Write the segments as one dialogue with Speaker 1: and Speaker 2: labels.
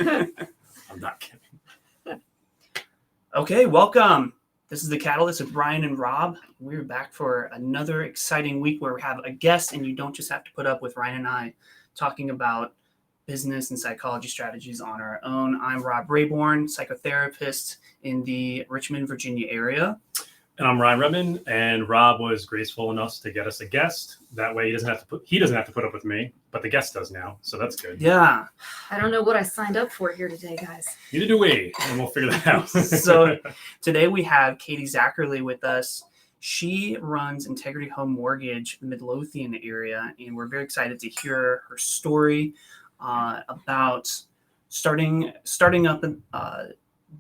Speaker 1: I'm not kidding.
Speaker 2: Okay, welcome. This is The Catalyst with Ryan and Rob. We're back for another exciting week where we have a guest, and you don't just have to put up with Ryan and I talking about business and psychology strategies on our own. I'm Rob Rayborn, psychotherapist in the Richmond, Virginia area.
Speaker 1: And I'm Ryan Redman, and Rob was graceful enough to get us a guest. That way he doesn't have to put up with me, but the guest does now, so that's good.
Speaker 2: Yeah.
Speaker 3: I don't know what I signed up for here today, guys.
Speaker 1: Neither do we, and we'll figure that out.
Speaker 2: So today we have Katie Zackerly with us. She runs Integrity Home Mortgage in the Midlothian area, and we're very excited to hear her story about starting up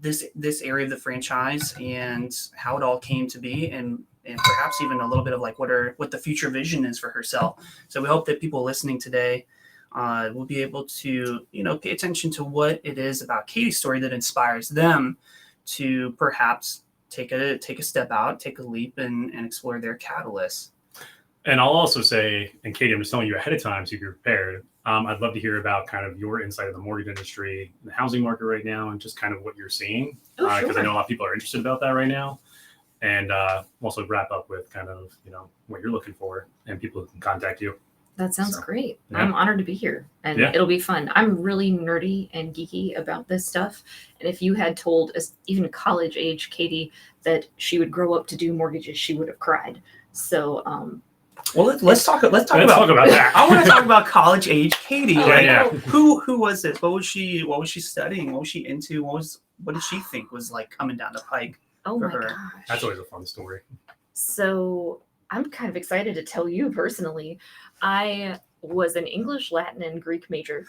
Speaker 2: this area of the franchise and how it all came to be, and perhaps even a little bit of like what the future vision is for herself. So we hope that people listening today will be able to pay attention to what it is about Katie's story that inspires them to perhaps take a step out, take a leap, and explore their catalyst.
Speaker 1: And I'll also say, and Katie, I'm just telling you ahead of time so you're prepared. I'd love to hear about kind of your insight of the mortgage industry, the housing market right now, and just kind of what you're seeing. Because I know a lot of people are interested about that right now. And also wrap up with kind of, what you're looking for and people who can contact you.
Speaker 3: That sounds great.
Speaker 1: Yeah.
Speaker 3: I'm honored to be here, and it'll be fun. I'm really nerdy and geeky about this stuff. And if you had told even college age Katie that she would grow up to do mortgages, she would have cried. So,
Speaker 2: well, let's talk about
Speaker 1: that.
Speaker 2: I want to talk about college age Katie.
Speaker 1: Yeah.
Speaker 2: Who was this? What was she studying? What was she into? What did she think was like coming down the pike?
Speaker 3: Oh my gosh.
Speaker 1: That's always a fun story.
Speaker 3: So I'm kind of excited to tell you personally. I was an English, Latin, and Greek major.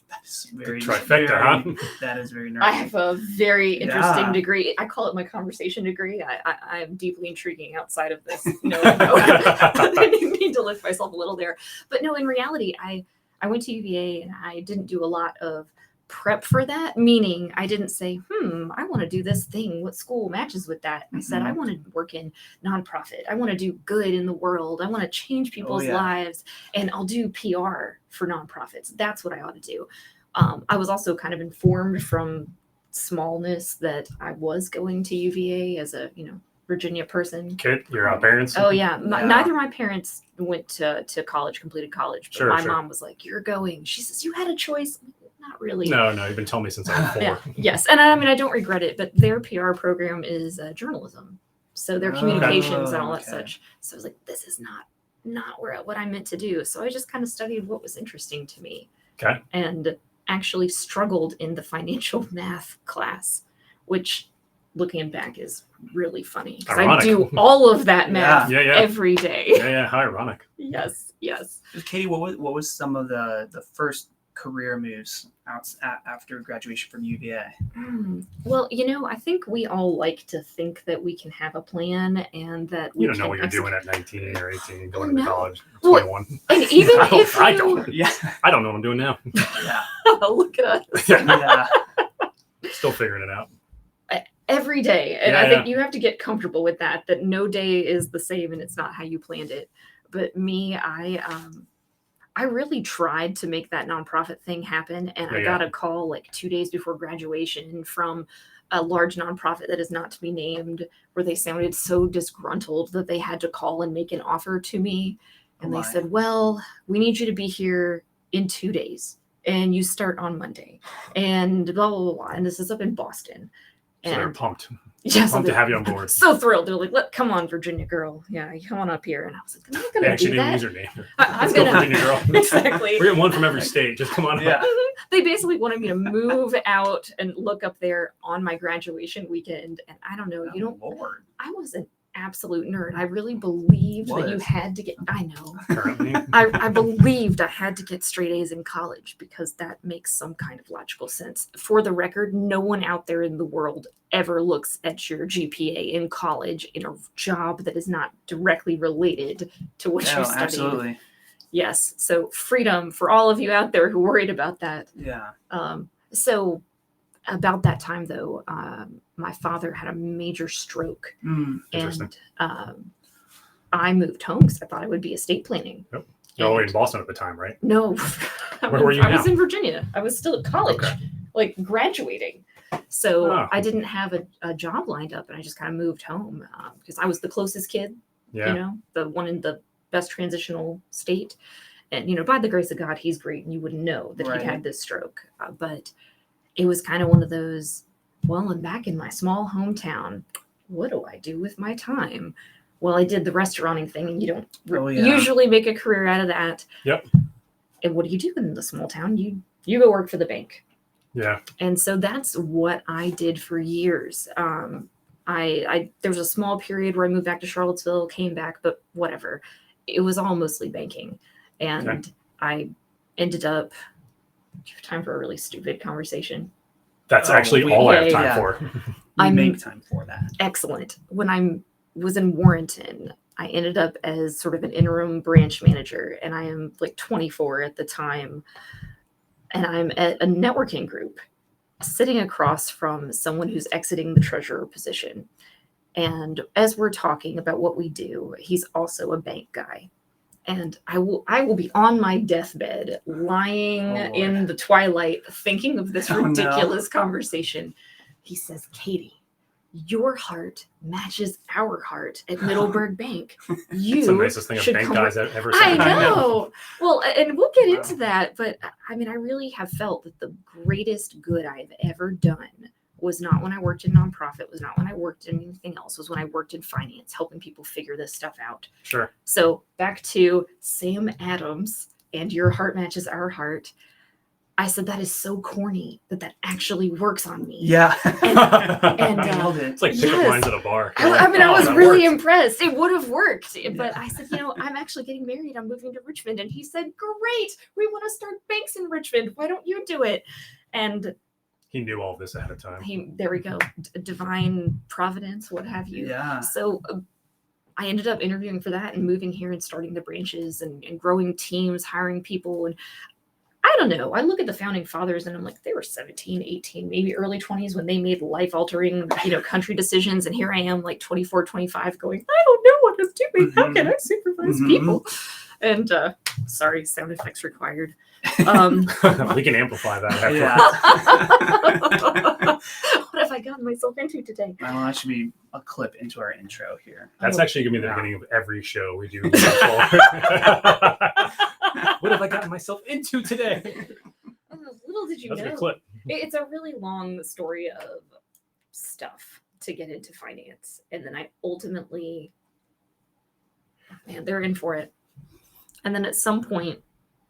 Speaker 2: That's very
Speaker 1: trifecta, huh?
Speaker 2: That is very nerdy.
Speaker 3: I have a very interesting degree. I call it my conversation degree. I am deeply intriguing outside of this. I need to lift myself a little there. But no, in reality, I went to UVA and I didn't do a lot of prep for that, meaning I didn't say, I want to do this thing. What school matches with that? I said, I want to work in nonprofit. I want to do good in the world. I want to change people's lives, and I'll do PR for nonprofits. That's what I ought to do. I was also kind of informed from smallness that I was going to UVA as a, Virginia person.
Speaker 1: Kid, your parents?
Speaker 3: Oh, yeah. Neither of my parents went to college, completed college. But my mom was like, you're going. She says, you had a choice. Not really.
Speaker 1: No, you've been telling me since I was 4.
Speaker 3: Yeah. Yes. And I don't regret it, but their PR program is journalism. So their communications and all that such. So I was like, this is not what I meant to do. So I just kind of studied what was interesting to me.
Speaker 1: Okay.
Speaker 3: And actually struggled in the financial math class, which looking back is really funny because I do all of that math every day.
Speaker 1: Yeah. How ironic.
Speaker 3: Yes.
Speaker 2: Katie, what was some of the first career moves after graduation from UVA?
Speaker 3: Well, I think we all like to think that we can have a plan and that
Speaker 1: you don't know what you're doing at 19 or 18 going to college.
Speaker 3: Well,
Speaker 1: 21.
Speaker 3: And even
Speaker 1: I don't. Yeah. I don't know what I'm doing now.
Speaker 2: Yeah.
Speaker 3: Look at us.
Speaker 2: Yeah.
Speaker 1: Still figuring it out.
Speaker 3: Every day. And I think you have to get comfortable with that no day is the same and it's not how you planned it. But me, I really tried to make that nonprofit thing happen. And I got a call like 2 days before graduation from a large nonprofit that is not to be named, where they sounded so disgruntled that they had to call and make an offer to me. And they said, well, we need you to be here in 2 days and you start on Monday and blah, blah, blah, blah. And this is up in Boston.
Speaker 1: So they're pumped.
Speaker 3: Yes,
Speaker 1: pumped to have you on board.
Speaker 3: So thrilled. They're like, "Look, come on, Virginia girl. Yeah, come on up here." And I was like, "I'm not going to do that."
Speaker 1: Use her name.
Speaker 3: I'm going to
Speaker 1: Virginia girl.
Speaker 3: Exactly.
Speaker 1: We're getting one from every state. Just come on up.
Speaker 3: They basically wanted me to move out and look up there on my graduation weekend. And I don't know,
Speaker 2: Lord.
Speaker 3: I was an absolute nerd. I really believed that you had to get, I know.
Speaker 1: Currently.
Speaker 3: I believed I had to get straight A's in college because that makes some kind of logical sense. For the record, no one out there in the world ever looks at your GPA in college in a job that is not directly related to what you're studying.
Speaker 2: Absolutely.
Speaker 3: Yes. So freedom for all of you out there who worried about that.
Speaker 2: Yeah.
Speaker 3: So about that time, though, my father had a major stroke.
Speaker 1: Interesting.
Speaker 3: And I moved home because I thought I would be estate planning.
Speaker 1: Yep. You were in Boston at the time, right?
Speaker 3: No.
Speaker 1: Where were you now?
Speaker 3: I was in Virginia. I was still at college.
Speaker 1: Okay.
Speaker 3: like graduating. So
Speaker 1: Oh.
Speaker 3: I didn't have a job lined up, and I just kind of moved home because I was the closest kid,
Speaker 1: Yeah.
Speaker 3: you know, the one in the best transitional state. And, you know, by the grace of God, he's great. And you wouldn't know that
Speaker 2: Right.
Speaker 3: he'd had this stroke. But it was kind of one of those, well, I'm back in my small hometown. What do I do with my time? Well, I did the restauranting thing, and you don't usually make a career out of that.
Speaker 1: Yep.
Speaker 3: And what do you do in the small town? You go work for the bank.
Speaker 1: Yeah.
Speaker 3: And so that's what I did for years. I there was a small period where I moved back to Charlottesville, came back, but whatever. It was all mostly banking. And
Speaker 1: Okay.
Speaker 3: I ended up, do you have time for a really stupid conversation?
Speaker 1: That's actually all I have time
Speaker 2: yeah.
Speaker 1: for.
Speaker 2: We
Speaker 3: I'm-
Speaker 2: make time for that.
Speaker 3: Excellent. When I was in Warrenton, I ended up as sort of an interim branch manager, and I am like 24 at the time. And I'm at a networking group sitting across from someone who's exiting the treasurer position. And as we're talking about what we do, he's also a bank guy. And I will be on my deathbed, lying
Speaker 2: Oh, Lord.
Speaker 3: in the twilight, thinking of this
Speaker 2: Oh, no.
Speaker 3: ridiculous conversation. He says, Katie, your heart matches our heart at Middleburg Bank. You
Speaker 1: It's the nicest thing a
Speaker 3: should
Speaker 1: bank
Speaker 3: come
Speaker 1: guy's
Speaker 3: with-"
Speaker 1: ever
Speaker 3: I
Speaker 1: said.
Speaker 3: know. Well, and we'll get
Speaker 2: Wow.
Speaker 3: into that, but I mean, I really have felt that the greatest good I've ever done was not when I worked in nonprofit, was not when I worked in anything else, was when I worked in finance, helping people figure this stuff out.
Speaker 1: Sure.
Speaker 3: So back to Sam Adams and your heart matches our heart. I said, that is so corny that actually works on me.
Speaker 2: Yeah.
Speaker 3: And,
Speaker 2: Nailed it.
Speaker 1: It's like pickup
Speaker 3: yes.
Speaker 1: lines at a bar.
Speaker 3: I mean, I
Speaker 1: Oh,
Speaker 3: was
Speaker 1: that
Speaker 3: really
Speaker 1: worked.
Speaker 3: impressed. It would have worked. But
Speaker 2: Yeah.
Speaker 3: I said, you know, I'm actually getting married. I'm moving to Richmond. And he said, great. We want to start banks in Richmond. Why don't you do it? And
Speaker 1: He knew all this ahead of time.
Speaker 3: there we go. Divine providence, what have you.
Speaker 2: Yeah.
Speaker 3: So I ended up interviewing for that and moving here and starting the branches and growing teams, hiring people. And I don't know. I look at the founding fathers and I'm like, they were 17, 18, maybe early 20s when they made life altering, country decisions. And here I am like 24, 25 going, I don't know what I'm doing. How can I supervise
Speaker 2: Mhm.
Speaker 3: people? And sorry, sound effects required.
Speaker 1: We can amplify that. After.
Speaker 2: Yeah.
Speaker 3: What have I gotten myself into today?
Speaker 2: Well, that should be a clip into our intro here.
Speaker 1: That's
Speaker 3: Oh.
Speaker 1: actually gonna be the
Speaker 2: Yeah.
Speaker 1: beginning of every show we do. What have I gotten myself into today?
Speaker 3: Oh, little did you
Speaker 1: That's a
Speaker 3: know.
Speaker 1: good clip.
Speaker 3: It's a really long story of stuff to get into finance. And then I ultimately, man, they're in for it. And then at some point,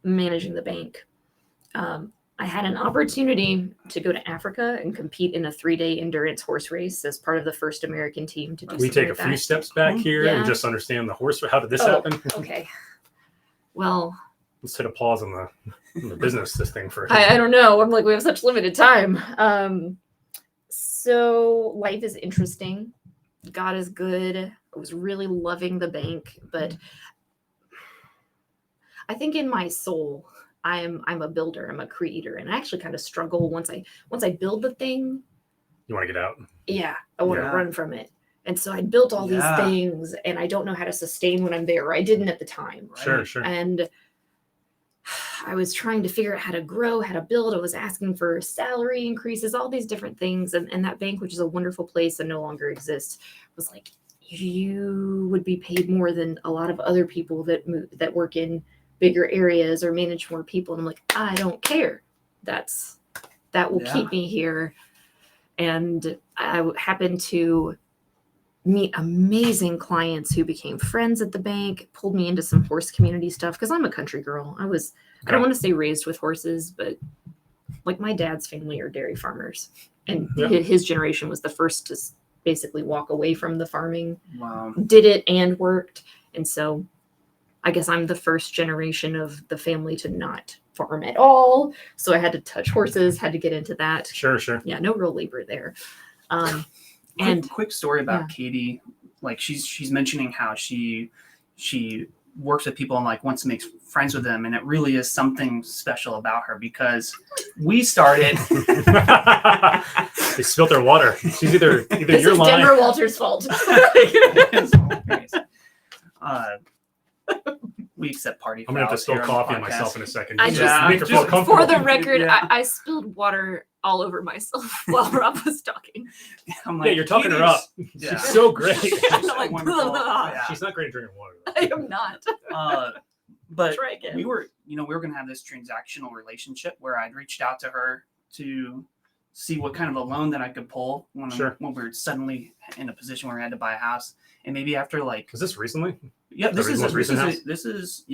Speaker 3: managing the bank, I had an opportunity to go to Africa and compete in a 3-day endurance horse race as part of the first American team to do
Speaker 1: We
Speaker 3: something
Speaker 1: take a
Speaker 3: like
Speaker 1: few
Speaker 3: that.
Speaker 1: steps back here
Speaker 3: Yeah.
Speaker 1: and just understand the horse. How did this
Speaker 3: Oh,
Speaker 1: happen?
Speaker 3: Okay. Well,
Speaker 1: Let's hit a pause on the business this thing first.
Speaker 3: I don't know. I'm like, we have such limited time. So life is interesting. God is good. I was really loving the bank, but I think in my soul, I'm a builder. I'm a creator, and I actually kind of struggle once I build the thing.
Speaker 1: You want to get out?
Speaker 3: Yeah, I want to
Speaker 2: Yeah.
Speaker 3: run from it. And so I built all
Speaker 2: Yeah.
Speaker 3: these things, and I don't know how to sustain when I'm there. Or I didn't at the time.
Speaker 2: Right.
Speaker 1: Sure, sure.
Speaker 3: And I was trying to figure out how to grow, how to build. I was asking for salary increases, all these different things. And that bank, which is a wonderful place and no longer exists, was like, you would be paid more than a lot of other people that work in bigger areas or manage more people. And I'm like, I don't care. That will
Speaker 2: Yeah.
Speaker 3: keep me here. And I happened to meet amazing clients who became friends at the bank, pulled me into some horse community stuff because I'm a country girl. I don't want to say raised with horses, but like my dad's family are dairy farmers, and
Speaker 1: Yeah.
Speaker 3: his generation was the first to basically walk away from the farming,
Speaker 2: Wow.
Speaker 3: did it and worked. And so I guess I'm the first generation of the family to not farm at all. So I had to touch horses, had to get into that.
Speaker 1: Sure, sure.
Speaker 3: Yeah, no real labor there.
Speaker 2: And
Speaker 3: And
Speaker 2: quick story about
Speaker 3: yeah.
Speaker 2: Katie. Like she's mentioning how she works with people and like wants to make friends with them, and it really is something special about her because we started.
Speaker 1: They spilt their water. She's either
Speaker 3: this
Speaker 1: your
Speaker 3: is
Speaker 1: line.
Speaker 3: Denver Walters' fault.
Speaker 2: We accept party.
Speaker 1: I'm gonna have to
Speaker 2: fouls
Speaker 1: spill
Speaker 2: here on the
Speaker 1: coffee on
Speaker 2: podcast.
Speaker 1: myself in a second.
Speaker 3: I
Speaker 1: Just
Speaker 3: just-
Speaker 1: make her feel
Speaker 3: For
Speaker 1: comfortable.
Speaker 3: the record,
Speaker 2: Yeah.
Speaker 3: I spilled water all over myself while Rob was talking.
Speaker 2: I'm
Speaker 1: Yeah, you're talking her up.
Speaker 2: Yeah.
Speaker 1: She's so great.
Speaker 3: I'm like,
Speaker 2: wonderful.
Speaker 3: "Blah."
Speaker 2: Yeah.
Speaker 1: She's not great at drinking water.
Speaker 3: I am not.
Speaker 2: But
Speaker 3: Try again.
Speaker 2: we were going to have this transactional relationship where I'd reached out to her to see what kind of a loan that I could pull when
Speaker 1: Sure.
Speaker 2: we were suddenly in a position where we had to buy a house. And maybe after like,
Speaker 1: Was this recently?
Speaker 2: yeah, this
Speaker 1: The
Speaker 2: is
Speaker 1: most recent house?
Speaker 2: this is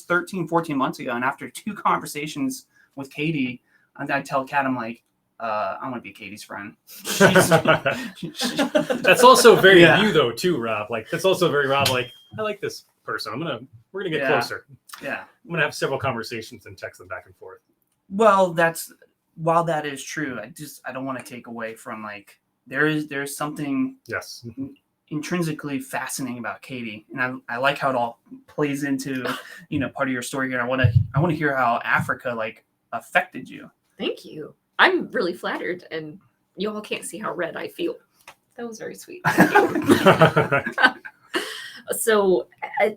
Speaker 2: 13, 14 months ago. And after 2 conversations with Katie, I tell Kat, I'm like, I want to be Katie's friend.
Speaker 1: That's also very
Speaker 2: Yeah.
Speaker 1: you though too, Rob. Like that's also very Rob. Like I like this person. We're gonna get
Speaker 2: Yeah.
Speaker 1: closer.
Speaker 2: Yeah.
Speaker 1: I'm gonna have several conversations and text them back and forth.
Speaker 2: Well, while that is true, I don't want to take away from like there's something
Speaker 1: Yes.
Speaker 2: intrinsically fascinating about Katie, and I like how it all plays into part of your story here. I want to hear how Africa like affected you.
Speaker 3: Thank you. I'm really flattered, and you all can't see how red I feel. That was very sweet. Thank you. So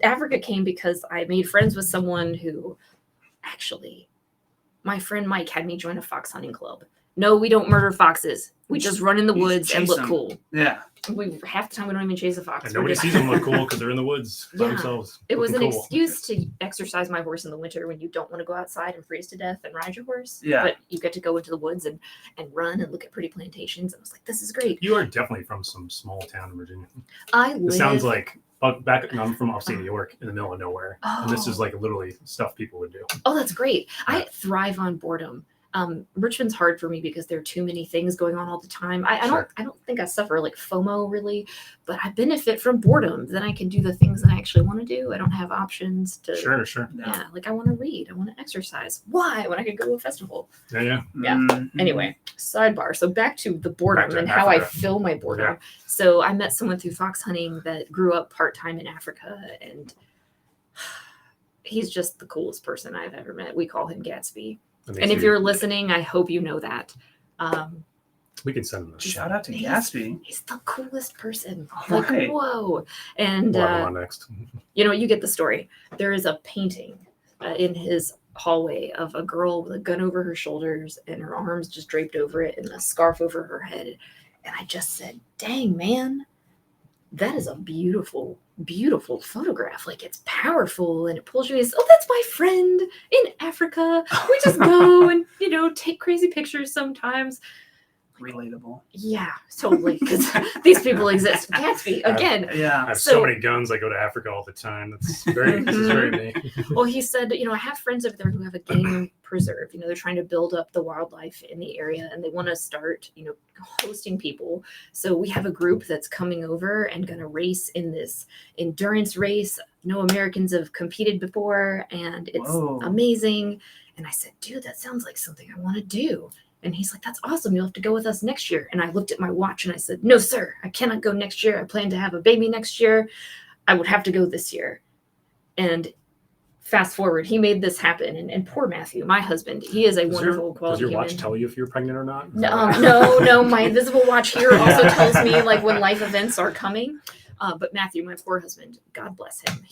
Speaker 3: Africa came because I made friends with someone who actually, my friend Mike had me join a fox hunting club. No, we don't murder foxes. We just run in the
Speaker 2: You
Speaker 3: woods and
Speaker 2: chase
Speaker 3: look
Speaker 2: them.
Speaker 3: cool.
Speaker 2: Yeah,
Speaker 3: Half the time we don't even chase a fox.
Speaker 1: And
Speaker 3: We're
Speaker 1: nobody
Speaker 3: just-
Speaker 1: sees them look cool because they're in the woods by
Speaker 3: Yeah.
Speaker 1: themselves.
Speaker 3: It was an
Speaker 1: looking cool.
Speaker 3: excuse to exercise my horse in the winter when you don't want to go outside and freeze to death and ride your horse.
Speaker 2: Yeah.
Speaker 3: But you get to go into the woods and run and look at pretty plantations. And I was like, this is great.
Speaker 1: You are definitely from some small town in Virginia.
Speaker 3: I
Speaker 1: It
Speaker 3: live.
Speaker 1: sounds like I'm from upstate New York in the middle of nowhere, and this is
Speaker 3: Oh.
Speaker 1: like literally stuff people would do.
Speaker 3: Oh, that's great.
Speaker 1: Yeah.
Speaker 3: I thrive on boredom. Richmond's hard for me because there are too many things going on all the time. I
Speaker 1: Sure.
Speaker 3: don't think I suffer like FOMO really, but I benefit from boredom. Then I can do the things that I actually want to do. I don't have options to.
Speaker 1: Sure.
Speaker 3: Yeah, like I want to read. I want to exercise. Why? When I could go to a festival.
Speaker 1: Yeah.
Speaker 3: Yeah.
Speaker 2: Mhm.
Speaker 3: Anyway, sidebar. So back to the boredom
Speaker 1: Back to
Speaker 3: and how I
Speaker 1: Africa.
Speaker 3: fill my boredom.
Speaker 1: Yeah.
Speaker 3: So I met someone through fox hunting that grew up part-time in Africa, and he's just the coolest person I've ever met. We call him Gatsby.
Speaker 1: That
Speaker 3: And
Speaker 1: makes
Speaker 3: if
Speaker 1: you-
Speaker 3: you're listening, I hope you know that.
Speaker 1: we can send them this.
Speaker 2: Shout out to
Speaker 3: He's-
Speaker 2: Gatsby.
Speaker 3: He's the coolest person.
Speaker 2: All
Speaker 3: Like,
Speaker 2: right.
Speaker 3: whoa. And,
Speaker 1: We'll have him on next.
Speaker 3: you get the story. There is a painting in his hallway of a girl with a gun over her shoulders and her arms just draped over it and a scarf over her head. And I just said, dang, man, that is a beautiful, beautiful photograph. Like, it's powerful and it pulls you in. Oh, that's my friend in Africa. We just go and, take crazy pictures sometimes.
Speaker 2: Relatable.
Speaker 3: Yeah, totally. Because these people exist. Gatsby, again.
Speaker 1: I
Speaker 2: Yeah.
Speaker 1: have
Speaker 3: So-
Speaker 1: so many guns. I go to Africa all the time. This is very me.
Speaker 3: Well, he said, I have friends over there who have a game preserve. They're trying to build up the wildlife in the area and they want to start, hosting people. So we have a group that's coming over and going to race in this endurance race. No Americans have competed before and it's
Speaker 2: Whoa.
Speaker 3: amazing. And I said, dude, that sounds like something I want to do. And he's like, that's awesome. You'll have to go with us next year. And I looked at my watch and I said, no, sir, I cannot go next year. I plan to have a baby next year. I would have to go this year. And fast forward, he made this happen. And poor Matthew, my husband, he is a wonderful
Speaker 1: Does
Speaker 3: quality
Speaker 1: your
Speaker 3: human.
Speaker 1: watch tell you if you're pregnant or not? Is
Speaker 3: No,
Speaker 1: that-
Speaker 3: no, my invisible watch here also tells me like when life events are coming. But Matthew, my poor husband, God bless him.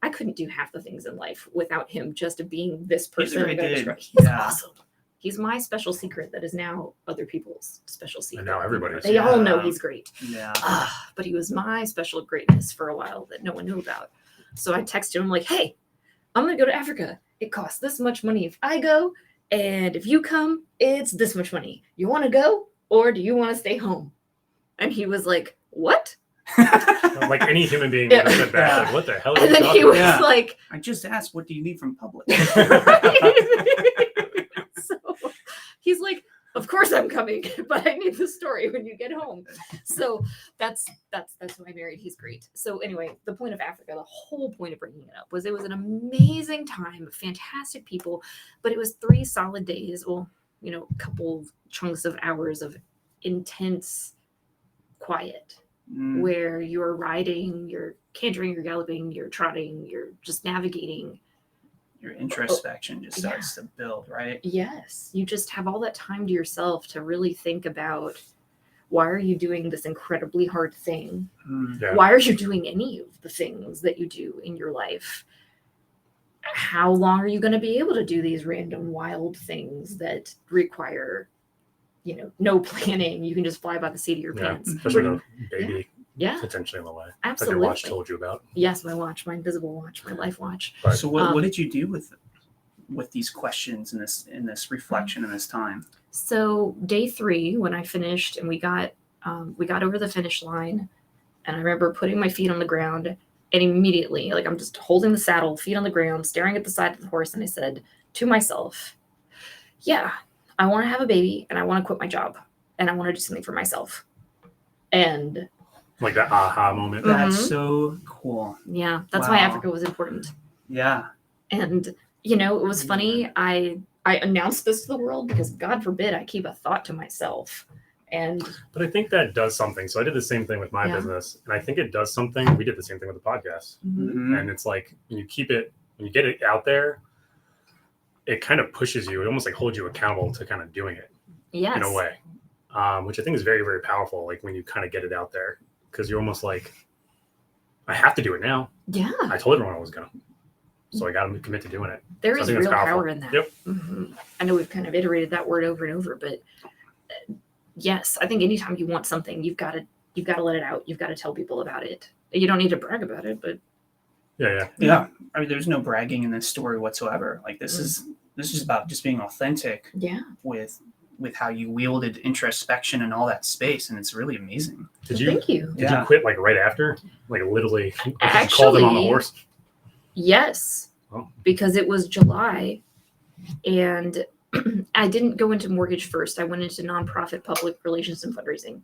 Speaker 3: I couldn't do half the things in life without him just being this person.
Speaker 2: really
Speaker 3: I'm gonna
Speaker 2: good.
Speaker 3: describe. He's
Speaker 2: Yeah.
Speaker 3: awesome. He's my special secret that is now other people's special secret.
Speaker 1: now everybody's.
Speaker 3: They all know
Speaker 2: Yeah.
Speaker 3: he's great.
Speaker 2: Yeah.
Speaker 3: But he was my special greatness for a while that no one knew about. So I texted him like, hey, I'm going to go to Africa. It costs this much money if I go. And if you come, it's this much money. You want to go or do you want to stay home? And he was like, what?
Speaker 1: Like any human being would have said that.
Speaker 2: Yeah.
Speaker 1: Like, what the hell are
Speaker 3: And
Speaker 1: you
Speaker 3: then
Speaker 1: talking
Speaker 3: he was
Speaker 2: Yeah.
Speaker 3: like,
Speaker 2: I just asked, what do you need from public?
Speaker 3: so he's like, of course I'm coming, but I need the story when you get home. So that's who I married. He's great. So anyway, the point of Africa, the whole point of bringing it up was it was an amazing time, fantastic people, but it was 3 solid days. Well, a couple chunks of hours of intense quiet
Speaker 2: Mm,
Speaker 3: where you're riding, you're cantering, you're galloping, you're trotting, you're just navigating.
Speaker 2: your introspection just
Speaker 3: Yeah.
Speaker 2: starts to build, right?
Speaker 3: Yes, you just have all that time to yourself to really think about why are you doing this incredibly hard thing?
Speaker 2: Mm.
Speaker 1: Yeah.
Speaker 3: Why are you doing any of the things that you do in your life? how long are you going to be able to do these random wild things that require, no planning? You can just fly by the seat of your
Speaker 1: Yeah,
Speaker 3: pants.
Speaker 1: especially with a baby
Speaker 3: Yeah,
Speaker 1: potentially in the way.
Speaker 3: absolutely.
Speaker 1: Like your watch told you about.
Speaker 3: Yes, my watch, my invisible watch, my life watch.
Speaker 1: Right.
Speaker 2: So what did you do with these questions in this reflection in this time?
Speaker 3: So day 3, when I finished and we got over the finish line, and I remember putting my feet on the ground, and immediately, like, I'm just holding the saddle, feet on the ground, staring at the side of the horse, and I said to myself, yeah, I want to have a baby, and I want to quit my job, and I want to do something for myself. And
Speaker 1: Like that aha moment.
Speaker 2: That's
Speaker 3: Mhm.
Speaker 2: so cool.
Speaker 3: yeah, that's why
Speaker 2: Wow.
Speaker 3: Africa was important.
Speaker 2: Yeah.
Speaker 3: And it was funny. I announced this to the world because God forbid I keep a thought to myself. And
Speaker 1: But I think that does something. So I did the same thing with my
Speaker 3: Yeah.
Speaker 1: business, and I think it does something. We did the same thing with the podcast,
Speaker 2: Mhm.
Speaker 1: and it's like when you get it out there, it kind of pushes you. It almost like holds you accountable to kind of doing it
Speaker 3: yes,
Speaker 1: in a way, which I think is very, very powerful. Like when you kind of get it out there, because you're almost like, I have to do it now.
Speaker 3: yeah,
Speaker 1: I told everyone I was gonna, so I got to commit to doing it.
Speaker 3: there
Speaker 1: So I
Speaker 3: is
Speaker 1: think that's
Speaker 3: real
Speaker 1: powerful.
Speaker 3: power in that.
Speaker 1: Yep.
Speaker 3: Mhm. I know we've kind of iterated that word over and over, but yes, I think anytime you want something, you've got to let it out. You've got to tell people about it. You don't need to brag about it, but
Speaker 1: Yeah.
Speaker 2: Yeah. I mean, there's no bragging in this story whatsoever. Like this is about just being authentic
Speaker 3: yeah.
Speaker 2: with how you wielded introspection and all that space, and it's really amazing.
Speaker 1: Did you
Speaker 3: Thank you.
Speaker 1: did
Speaker 2: Yeah.
Speaker 1: you quit like right after? Like literally, like, you called them on the
Speaker 3: Actually-
Speaker 1: horse.
Speaker 3: Yes,
Speaker 1: Oh.
Speaker 3: because it was July, and I didn't go into mortgage first. I went into nonprofit public relations and fundraising.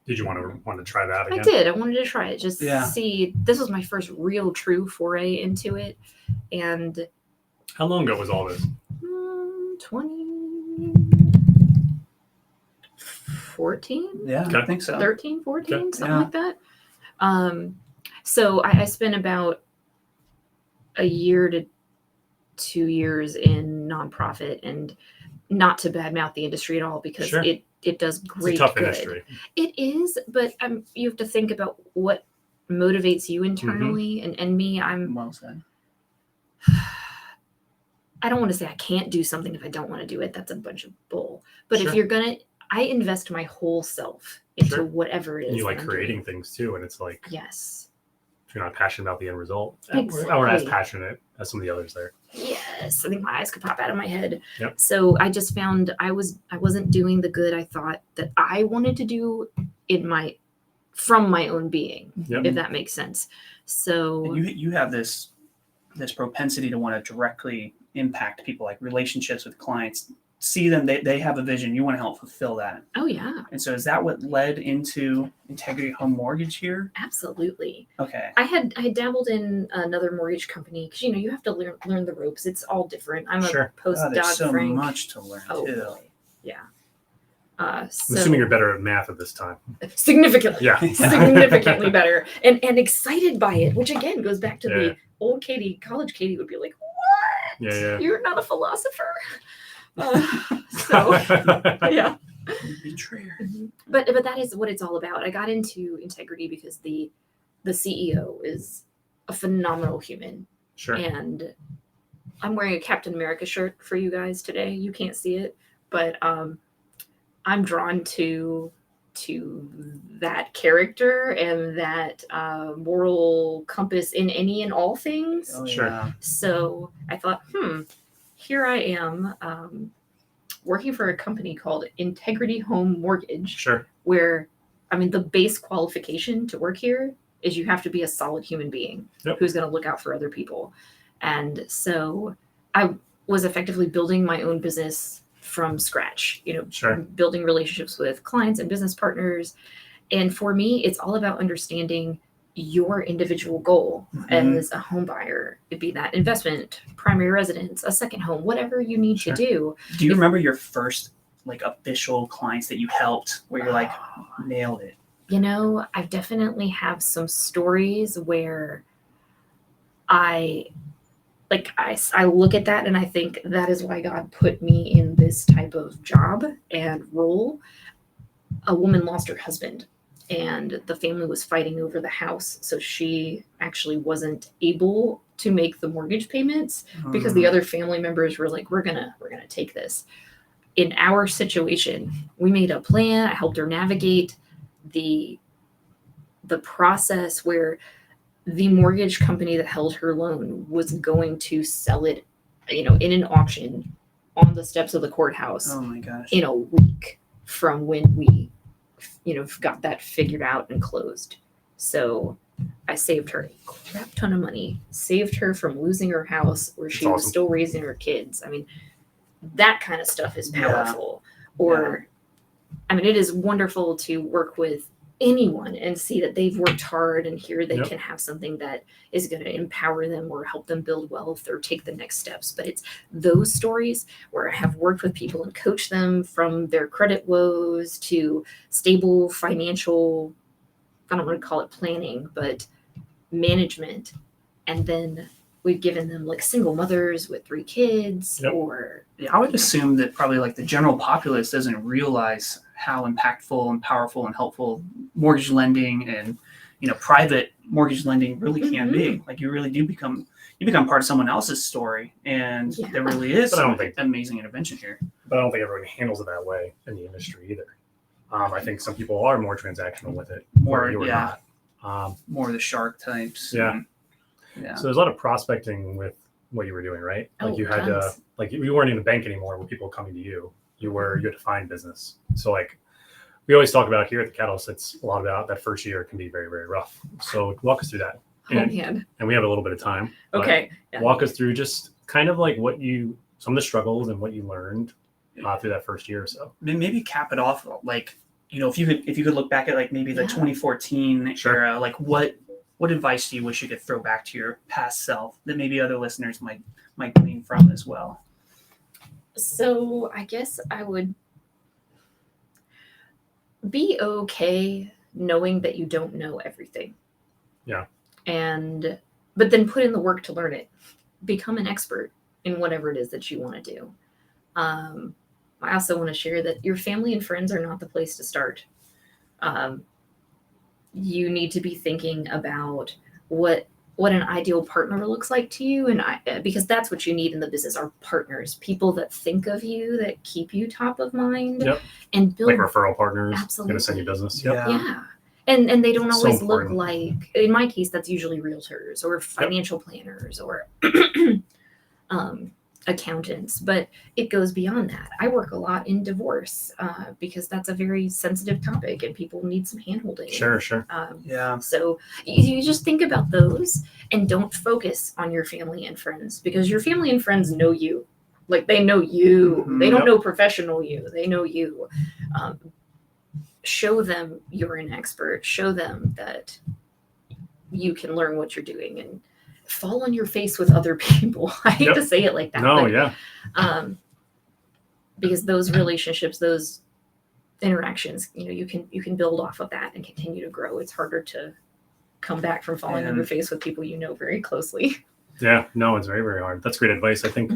Speaker 1: Did you want to try that again?
Speaker 3: I did. I wanted to try it. Just
Speaker 2: Yeah.
Speaker 3: see. This was my first real true foray into it, and
Speaker 1: How long ago was all this?
Speaker 3: 2014,
Speaker 2: Yeah,
Speaker 1: Okay.
Speaker 2: I think so.
Speaker 3: 13, 14,
Speaker 1: Okay.
Speaker 3: something
Speaker 2: Yeah.
Speaker 3: like that. So I spent about a year to 2 years in nonprofit, and not to badmouth the industry at all, because
Speaker 1: Sure.
Speaker 3: it does
Speaker 1: It's
Speaker 3: great
Speaker 1: a tough
Speaker 3: good.
Speaker 1: industry.
Speaker 3: It is, but you have to think about what motivates you internally.
Speaker 1: Mm-hmm.
Speaker 3: And me, I'm
Speaker 2: Well said.
Speaker 3: I don't want to say I can't do something if I don't want to do it. That's a bunch of bull. But
Speaker 1: Sure.
Speaker 3: if you're I invest my whole self into
Speaker 1: Sure.
Speaker 3: whatever it is.
Speaker 1: And you
Speaker 3: that
Speaker 1: like
Speaker 3: I'm
Speaker 1: creating
Speaker 3: doing.
Speaker 1: things too, and it's like
Speaker 3: Yes.
Speaker 1: if you're not passionate about the end result,
Speaker 3: Exactly.
Speaker 1: or as passionate as some of the others there.
Speaker 3: Yes. I think my eyes could pop out of my head.
Speaker 1: Yep.
Speaker 3: So I just found I wasn't doing the good I thought that I wanted to do from my own being,
Speaker 1: Yep.
Speaker 3: if that makes sense. So
Speaker 2: And you have this propensity to want to directly impact people, like relationships with clients. See them, they have a vision. You want to help fulfill that.
Speaker 3: oh yeah,
Speaker 2: And so is that what led into Integrity Home Mortgage here?
Speaker 3: absolutely.
Speaker 2: Okay.
Speaker 3: I had dabbled in another mortgage company because you have to learn the ropes. It's all different. I'm
Speaker 1: Sure.
Speaker 3: a post
Speaker 2: Oh, there's so
Speaker 3: Dodd-Frank.
Speaker 2: much to learn
Speaker 3: Oh
Speaker 2: too.
Speaker 3: boy. Yeah.
Speaker 1: I'm
Speaker 3: So
Speaker 1: assuming you're better at math at this time.
Speaker 3: significantly,
Speaker 1: Yeah.
Speaker 3: significantly better, and excited by it, which again goes back to
Speaker 1: Yeah.
Speaker 3: the old Katie, college Katie would be like, "What?
Speaker 1: Yeah.
Speaker 3: You're not a philosopher." So yeah.
Speaker 2: Betrayer.
Speaker 3: But that is what it's all about. I got into integrity because the CEO is a phenomenal human,
Speaker 1: Sure.
Speaker 3: and I'm wearing a Captain America shirt for you guys today. You can't see it, but I'm drawn to that character and that moral compass in any and all things.
Speaker 2: Oh,
Speaker 1: Sure.
Speaker 2: yeah.
Speaker 3: So I thought, here I am working for a company called Integrity Home Mortgage,
Speaker 1: Sure.
Speaker 3: where, the base qualification to work here is you have to be a solid human being
Speaker 1: Yep.
Speaker 3: who's going to look out for other people. And so I was effectively building my own business from scratch,
Speaker 1: Sure.
Speaker 3: building relationships with clients and business partners. And for me, it's all about understanding your individual goal
Speaker 2: Mhm.
Speaker 3: as a home buyer. It'd be that investment, primary residence, a second home, whatever you need
Speaker 1: Sure.
Speaker 3: to do.
Speaker 2: Do you remember your first like official clients that you helped where you're like nailed it?
Speaker 3: I definitely have some stories where I look at that and I think that is why God put me in this type of job and role. A woman lost her husband, and the family was fighting over the house, so she actually wasn't able to make the mortgage payments because the other family members were like, we're gonna take this. In our situation, we made a plan. I helped her navigate the process where the mortgage company that held her loan was going to sell it, in an auction on the steps of the courthouse
Speaker 2: Oh my gosh.
Speaker 3: in a week from when we, got that figured out and closed. So I saved her a crap ton of money, saved her from losing her house where she
Speaker 1: That's
Speaker 3: was
Speaker 1: awesome.
Speaker 3: still raising her kids. I mean, that kind of stuff is
Speaker 2: Yeah.
Speaker 3: powerful. Or, I mean, it is wonderful to work with anyone and see that they've worked hard and here they
Speaker 1: Yep.
Speaker 3: can have something that is going to empower them or help them build wealth or take the next steps. But it's those stories where I have worked with people and coached them from their credit woes to stable financial, I don't want to call it planning, but management. And then we've given them like single mothers with 3 kids
Speaker 1: Yep.
Speaker 3: or
Speaker 2: Yeah, I would assume that probably like the general populace doesn't realize how impactful and powerful and helpful mortgage lending and private mortgage lending really can be. Like you really do become part of someone else's story, and
Speaker 3: Yeah.
Speaker 2: there really is
Speaker 1: But I don't
Speaker 2: some
Speaker 1: think-
Speaker 2: amazing intervention here.
Speaker 1: But I don't think everyone handles it that way in the industry either. I think some people are more transactional with it,
Speaker 2: More,
Speaker 1: or you are
Speaker 2: yeah.
Speaker 1: not.
Speaker 2: More of the shark types.
Speaker 1: Yeah.
Speaker 2: and- yeah.
Speaker 1: So there's a lot of prospecting with what you were doing, right? Like
Speaker 3: Oh,
Speaker 1: you had
Speaker 3: tons.
Speaker 1: to, like you weren't in the bank anymore with people coming to you. You had to find business. So like we always talk about here at the Catalyst, it's a lot about that first year can be very, very rough. So walk us through that.
Speaker 3: oh man.
Speaker 1: And we have a little bit of time. but
Speaker 3: Okay. Yeah.
Speaker 1: Walk us through just kind of like some of the struggles and what you learned through that first year or so.
Speaker 2: Maybe cap it off like if you could look back at like maybe the
Speaker 3: Yeah.
Speaker 2: 2014
Speaker 1: Sure.
Speaker 2: era, like what advice do you wish you could throw back to your past self that maybe other listeners might glean from as well?
Speaker 3: So I guess I would be okay knowing that you don't know everything.
Speaker 1: Yeah.
Speaker 3: But then put in the work to learn it. Become an expert in whatever it is that you want to do. I also want to share that your family and friends are not the place to start. You need to be thinking about what an ideal partner looks like to you, and because that's what you need in the business are partners, people that think of you, that keep you top of mind,
Speaker 1: Yep.
Speaker 3: and build.
Speaker 1: Like referral partners,
Speaker 3: Absolutely.
Speaker 1: going to send you business. Yep.
Speaker 3: Yeah. And they don't
Speaker 1: So
Speaker 3: always look
Speaker 1: important.
Speaker 3: like, in my case, that's usually realtors or financial planners or accountants, but it goes beyond that. I work a lot in divorce because that's a very sensitive topic and people need some handholding.
Speaker 1: Sure.
Speaker 2: Yeah.
Speaker 3: So you just think about those and don't focus on your family and friends because your family and friends know you. Like they know you.
Speaker 2: Mhm.
Speaker 3: They don't
Speaker 1: Yep.
Speaker 3: know professional you. They know you. Show them you're an expert. Show them that you can learn what you're doing and fall on your face with other people. I hate
Speaker 1: Yep.
Speaker 3: to say it like that.
Speaker 1: No,
Speaker 3: but,
Speaker 1: yeah.
Speaker 3: because those relationships, those interactions, you can build off of that and continue to grow. It's harder to come back from falling on
Speaker 2: And-
Speaker 3: your face with people you know very closely.
Speaker 1: Yeah. No, it's very, very hard. That's great advice. I think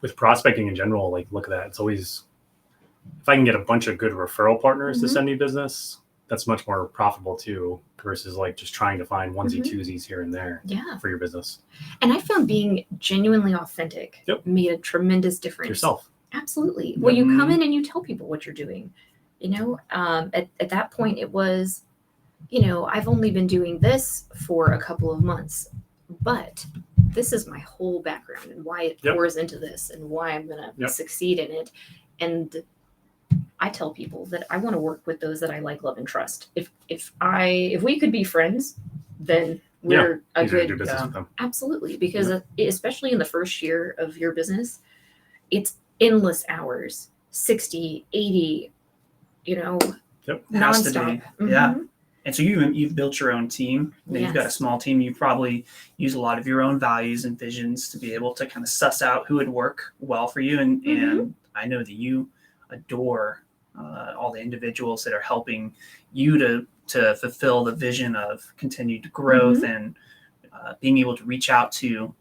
Speaker 1: with prospecting in general, like look at that. It's always, if I can get a bunch of good referral partners to
Speaker 3: Mhm.
Speaker 1: send me business, that's much more profitable too, versus like just trying to find onesie
Speaker 3: Mhm.
Speaker 1: twosies here and there
Speaker 3: Yeah.
Speaker 1: for your business.
Speaker 3: And I found being genuinely authentic
Speaker 1: Yep.
Speaker 3: made a tremendous difference.
Speaker 1: Yourself.
Speaker 3: Absolutely. Well, you
Speaker 2: Mhm.
Speaker 3: come in and you tell people what you're doing. At that point, it was, I've only been doing this for a couple of months, but this is my whole background and why it
Speaker 1: Yep.
Speaker 3: pours into this and why I'm going to
Speaker 1: Yep.
Speaker 3: succeed in it. And I tell people that I want to work with those that I like, love, and trust. If we could be friends, then we're a
Speaker 1: Easier to do
Speaker 3: good
Speaker 1: business
Speaker 2: yeah.
Speaker 1: with them.
Speaker 3: Absolutely, because especially in the first year of your business, it's endless hours, 60, 80,
Speaker 2: Has to be.
Speaker 3: nonstop.
Speaker 2: Yeah.
Speaker 3: Mhm.
Speaker 2: And so you've built your own team. You've got a
Speaker 3: Yes.
Speaker 2: small team. You probably use a lot of your own values and visions to be able to kind of suss out who would work well for you. And I know that you adore all the individuals that are helping you to fulfill the vision of continued growth and being able to reach out to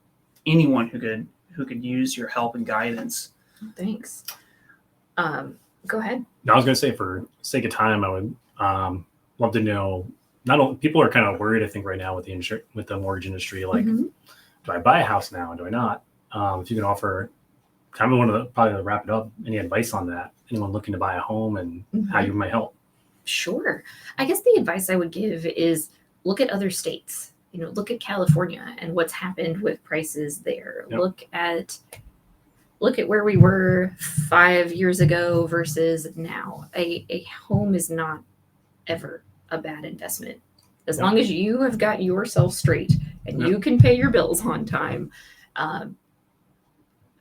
Speaker 2: anyone who could use your help and guidance.
Speaker 3: Thanks. Go ahead.
Speaker 1: Now, I was going to say, for sake of time, I would love to know. Not only people are kind of worried, I think, right now with the mortgage industry, like
Speaker 3: Mhm.
Speaker 1: do I buy a house now? Do I not? If you can offer kind of one of the, probably to wrap it up, any advice on that? Anyone looking to buy a home and how you might help?
Speaker 3: Sure. I guess the advice I would give is look at other states. Look at California and what's happened with prices there.
Speaker 1: Yep.
Speaker 3: Look at where we were 5 years ago versus now. A home is not ever a bad investment. As
Speaker 1: Yep.
Speaker 3: long as you have got yourself straight and
Speaker 1: Yep.
Speaker 3: you can pay your bills on time,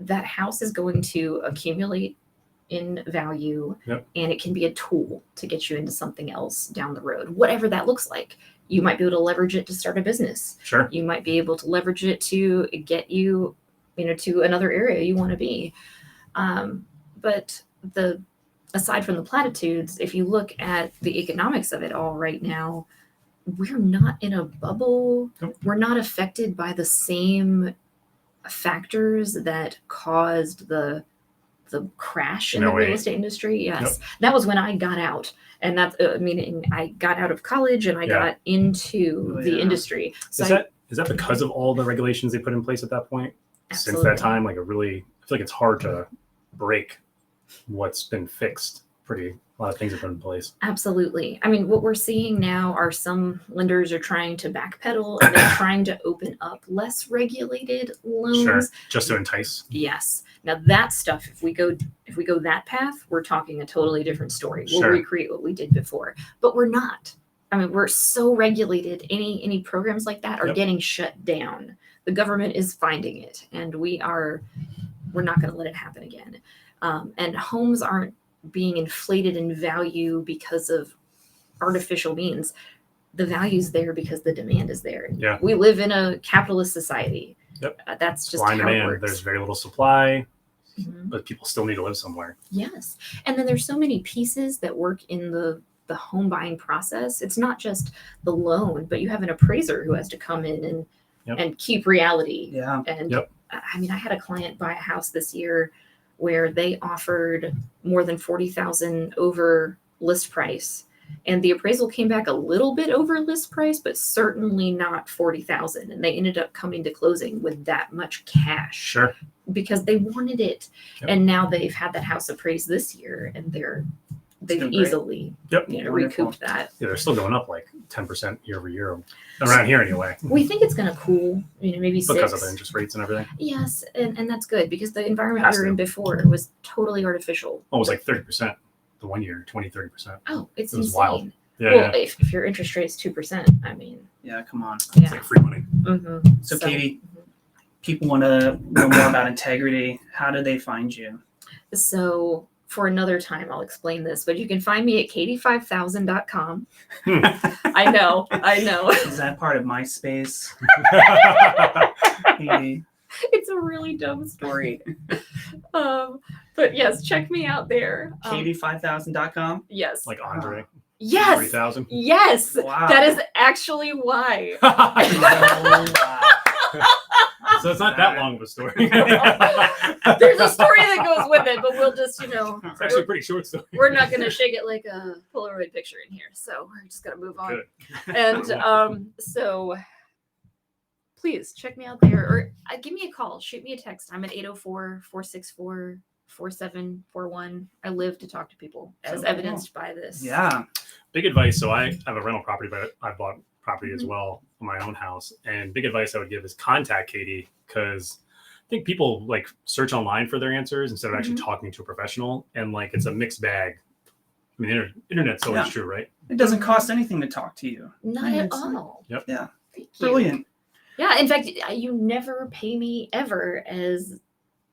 Speaker 3: that house is going to accumulate in value,
Speaker 1: Yep.
Speaker 3: and it can be a tool to get you into something else down the road, whatever that looks like. You might be able to leverage it to start a business.
Speaker 1: Sure.
Speaker 3: You might be able to leverage it to get you, to another area you want to be. But aside from the platitudes, if you look at the economics of it all right now, we're not in a bubble.
Speaker 1: Nope.
Speaker 3: We're not affected by the same factors that caused the crash in
Speaker 1: No
Speaker 3: the real
Speaker 1: way.
Speaker 3: estate industry. Yes. That was when I got out. And that's meaning I got out of college and I
Speaker 1: Yeah.
Speaker 3: got into
Speaker 2: Oh,
Speaker 3: the
Speaker 2: yeah.
Speaker 3: industry. So
Speaker 1: Is that because of all the regulations they put in place at that point?
Speaker 3: Absolutely.
Speaker 1: Since that time, I feel like it's hard to break what's been fixed. A lot of things have been in place.
Speaker 3: Absolutely. I mean, what we're seeing now are some lenders are trying to backpedal and they're trying to open up less regulated loans.
Speaker 1: Sure. Just to entice.
Speaker 3: Yes. Now that stuff, if we go that path, we're talking a totally different story. We'll
Speaker 1: Sure.
Speaker 3: recreate what we did before, but we're not. I mean, we're so regulated. Any programs like that are
Speaker 1: Yep.
Speaker 3: getting shut down. The government is finding it, and we're not going to let it happen again. And homes aren't being inflated in value because of artificial means. The value's there because the demand is there.
Speaker 1: Yeah.
Speaker 3: We live in a capitalist society.
Speaker 1: Yep.
Speaker 3: That's just
Speaker 1: Supply and
Speaker 3: how it
Speaker 1: demand.
Speaker 3: works.
Speaker 1: There's very little supply,
Speaker 3: Mhm.
Speaker 1: but people still need to live somewhere.
Speaker 3: Yes. And then there's so many pieces that work in the home buying process. It's not just the loan, but you have an appraiser who has to come in
Speaker 1: Yep.
Speaker 3: and keep reality.
Speaker 2: Yeah.
Speaker 3: And
Speaker 1: Yep.
Speaker 3: I mean, I had a client buy a house this year where they offered more than 40,000 over list price. And the appraisal came back a little bit over list price, but certainly not 40,000. And they ended up coming to closing with that much cash
Speaker 1: Sure.
Speaker 3: because they wanted it.
Speaker 1: Yep.
Speaker 3: And now they've had that house appraised this year and they've
Speaker 2: doing great.
Speaker 3: easily
Speaker 1: Yep.
Speaker 2: Wonderful.
Speaker 3: recouped that.
Speaker 1: Yeah, they're still going up 10% year over year around here anyway,
Speaker 3: We think it's going to cool, maybe
Speaker 1: because
Speaker 3: 6.
Speaker 1: of the interest rates and everything.
Speaker 3: Yes, and that's good because the environment
Speaker 1: Has
Speaker 3: we were
Speaker 1: to.
Speaker 3: in before was totally artificial.
Speaker 1: Almost 30% the 1 year, 20-30%.
Speaker 3: Oh, it's
Speaker 1: It was
Speaker 3: insane.
Speaker 1: wild. Yeah,
Speaker 3: Well,
Speaker 1: yeah.
Speaker 3: if your interest rate's 2%, I mean,
Speaker 2: Yeah, come on.
Speaker 1: It's
Speaker 3: yeah.
Speaker 1: like free money.
Speaker 3: Mm-hmm.
Speaker 2: So, Katie, people want to know more about Integrity. How do they find you?
Speaker 3: So for another time, I'll explain this, but you can find me at katie5000.com. I know.
Speaker 2: Is that part of MySpace? Katie.
Speaker 3: It's a really dumb story. But yes, check me out there.
Speaker 2: Katie5000.com.
Speaker 3: Yes.
Speaker 1: Like Andre,
Speaker 3: Yes.
Speaker 1: 3000.
Speaker 3: Yes.
Speaker 2: Wow.
Speaker 3: That is actually why.
Speaker 2: Oh, wow.
Speaker 1: So it's not that long of a story.
Speaker 3: There's a story that goes with it, but we'll just,
Speaker 1: It's actually a pretty short story.
Speaker 3: we're not going to shake it like a Polaroid picture in here. So we're just going to move on.
Speaker 1: Good.
Speaker 3: And so please check me out there or give me a call. Shoot me a text. I'm at 804-464-4741. I live to talk to people as
Speaker 2: So
Speaker 3: evidenced by this.
Speaker 2: Yeah.
Speaker 1: Big advice. So I have a rental property, but I bought property as
Speaker 3: Mhm.
Speaker 1: well for my own house. And big advice I would give is contact Katie, because I think people search online for their answers instead of actually talking to a professional. And it's a mixed bag. I mean, internet's always
Speaker 2: Yeah.
Speaker 1: true, right?
Speaker 2: It doesn't cost anything to talk to you.
Speaker 3: Not
Speaker 2: Yeah,
Speaker 3: at
Speaker 2: it's-
Speaker 3: all.
Speaker 1: Yep.
Speaker 2: Yeah.
Speaker 3: Thank you.
Speaker 2: Brilliant.
Speaker 3: Yeah, in fact, you never pay me ever as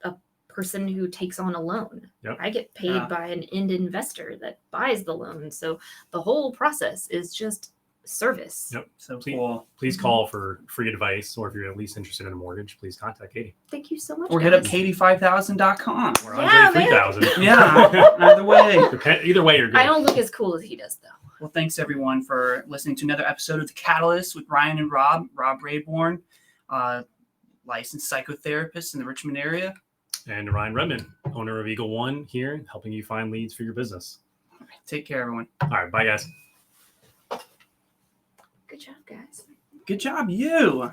Speaker 3: a person who takes on a loan.
Speaker 1: Yep.
Speaker 3: I get paid
Speaker 2: Yeah.
Speaker 3: by an end investor that buys the loan. So the whole process is just service.
Speaker 1: Yep.
Speaker 2: So
Speaker 1: Please-
Speaker 2: cool.
Speaker 1: Please call for free advice, or if you're at least interested in a mortgage, please contact Katie.
Speaker 3: Thank you so much.
Speaker 2: Or hit up
Speaker 3: guys.
Speaker 2: Katie5000.com.
Speaker 1: Or
Speaker 3: Yeah,
Speaker 1: Andre
Speaker 3: man.
Speaker 1: 3000.
Speaker 2: Yeah. Either way.
Speaker 1: Either way, you're good.
Speaker 3: I don't look as cool as he does, though.
Speaker 2: Well, thanks everyone for listening to another episode of The Catalyst with Ryan and Rob. Rob Rayborn, licensed psychotherapist in the Richmond area.
Speaker 1: And Ryan Redmond, owner of Eagle One, here helping you find leads for your business.
Speaker 2: Take care, everyone.
Speaker 1: All right, bye guys.
Speaker 3: Good job, guys.
Speaker 2: Good job, you.